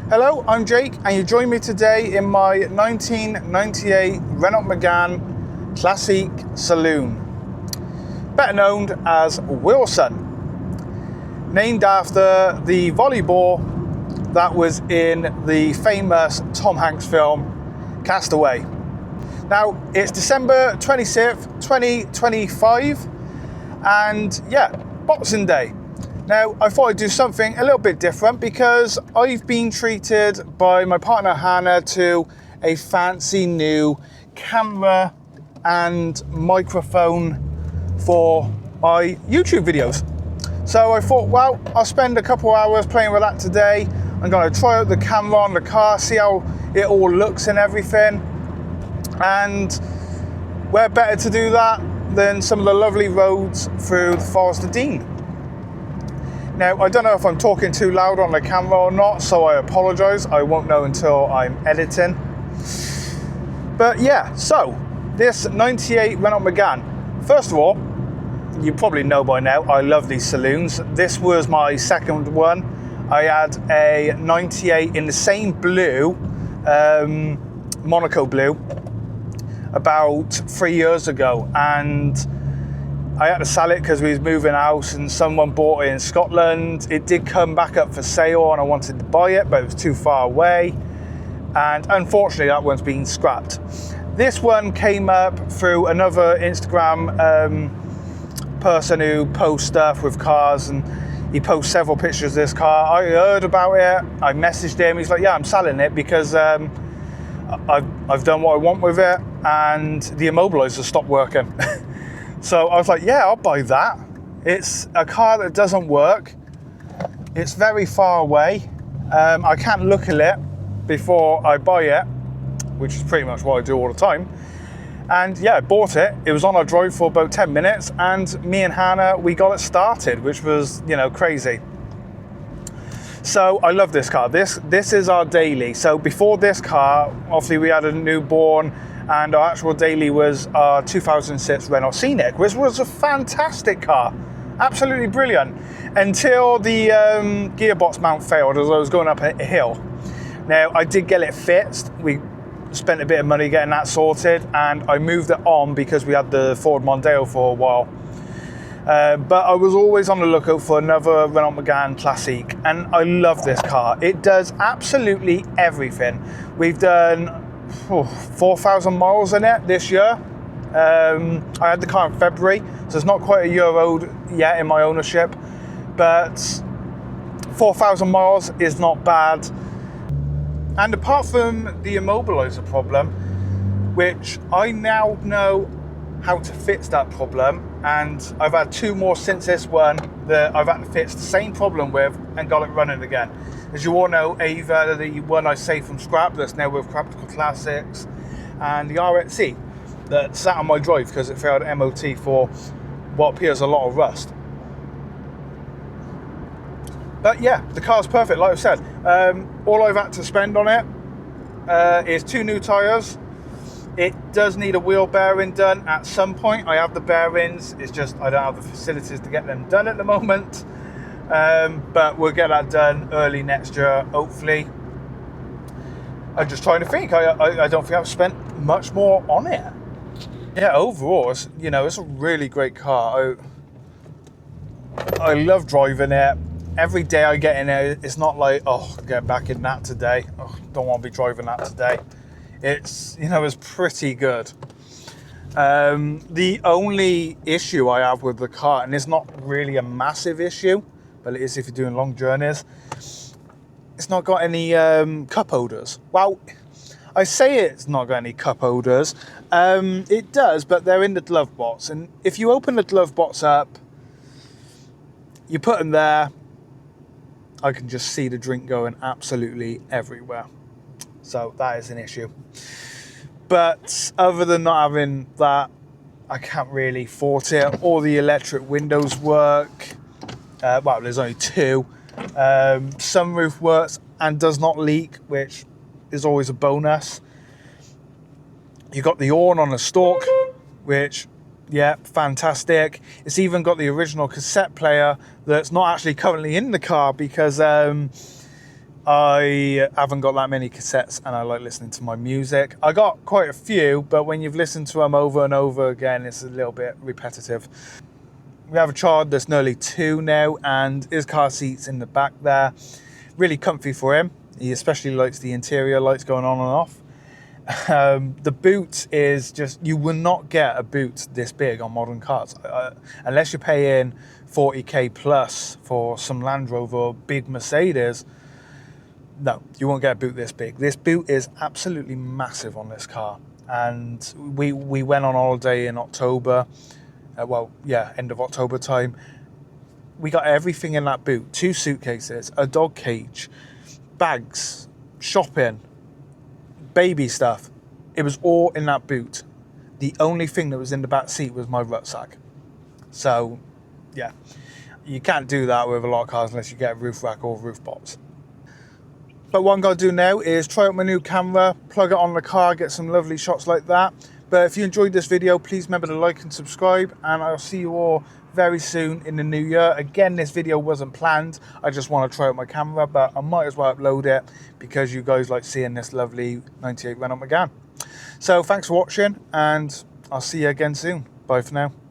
Hello, I'm Jake, and you join me today in my 1998 Renault Megane Classic Saloon, better known as Wilson, named after the volleyball that was in the famous Tom Hanks film Castaway. Now, it's December 26th, 2025, and yeah, Boxing Day. Now, I thought I'd do something a little bit different because I've been treated by my partner Hannah to a fancy new camera and microphone for my YouTube videos. So I thought, well, I'll spend a couple hours playing with that today. I'm going to try out the camera on the car, see how it all looks and everything. And where better to do that than some of the lovely roads through the Forest of Dean. Now, I don't know if I'm talking too loud on the camera or not, so I apologise. I won't know until I'm editing. But yeah, so this 98 Renault Megane. First of all, you probably know by now, I love these saloons. This was my second one. I had a 98 in the same blue, Monaco blue, about 3 years ago, and I had to sell it because we was moving house and someone bought it in Scotland. It did come back up for sale and I wanted to buy it, but it was too far away. And unfortunately, that one's been scrapped. This one came up through another Instagram person who posts stuff with cars, and he posts several pictures of this car. I heard about it. I messaged him. He's like, yeah, I'm selling it because I've done what I want with it and the immobilizer stopped working. So I was like, yeah, I'll buy that. It's a car that doesn't work. It's very far away. I can't look at it before I buy it, which is pretty much what I do all the time. And yeah, I bought it. It was on our drive for about 10 minutes, and me and Hannah, we got it started, which was, crazy. So I love this car. This is our daily. So before this car, obviously we had a newborn, and our actual daily was our 2006 Renault Scenic, which was a fantastic car, absolutely brilliant, until the gearbox mount failed as I was going up a hill. Now, I did get it fixed. We spent a bit of money getting that sorted, and I moved it on because we had the Ford Mondeo for a while. But I was always on the lookout for another Renault Megane Classic, and I love this car. It does absolutely everything. We've done 4,000 miles in it this year. I had the car in February, so it's not quite a year old yet in my ownership, but 4,000 miles is not bad. And apart from the immobilizer problem, which I now know how to fix that problem, and I've had two more since this one that I've had to fix the same problem with and got it running again. As you all know, Ava, the one I saved from scrap that's now with Practical Classics, and the RXC that sat on my drive because it failed MOT for what appears a lot of rust. But yeah, the car's perfect, like I said. All I've had to spend on it is 2 new tyres. It does need a wheel bearing done at some point. I have the bearings, it's just I don't have the facilities to get them done at the moment. But we'll get that done early next year, hopefully. I'm just trying to think. I don't think I've spent much more on it. Yeah, overall, it's a really great car. I love driving it. Every day I get in it, it's not like, oh, get back in that today. Oh, don't want to be driving that today. It's, it's pretty good. The only issue I have with the car, and it's not really a massive issue, but it is if you're doing long journeys, it's not got any cup holders. Well, I say it's not got any cup holders. It does, but they're in the glove box. And if you open the glove box up, you put them there, I can just see the drink going absolutely everywhere. So that is an issue. But other than not having that, I can't really fault it. All the electric windows work. Well, there's only 2. Sunroof works and does not leak, which is always a bonus. You got the horn on the stalk, which, yeah, fantastic. It's even got the original cassette player that's not actually currently in the car because I haven't got that many cassettes and I like listening to my music. I got quite a few, but when you've listened to them over and over again, it's a little bit repetitive. We have a child that's nearly 2 now, and his car seat's in the back there. Really comfy for him. He especially likes the interior lights going on and off. The boot is just, you will not get a boot this big on modern cars. Unless you're paying 40k plus for some Land Rover or big Mercedes, no, you won't get a boot this big. This boot is absolutely massive on this car. And we went on holiday in October. End of October time. We got everything in that boot. 2 suitcases, a dog cage, bags, shopping, baby stuff. It was all in that boot. The only thing that was in the back seat was my rucksack. So, yeah, you can't do that with a lot of cars unless you get a roof rack or roof box. But what I'm going to do now is try out my new camera, plug it on the car, get some lovely shots like that. But if you enjoyed this video, please remember to like and subscribe, and I'll see you all very soon in the new year. Again, this video wasn't planned. I just want to try out my camera, but I might as well upload it because you guys like seeing this lovely 98 Renault Megane. So thanks for watching, and I'll see you again soon. Bye for now.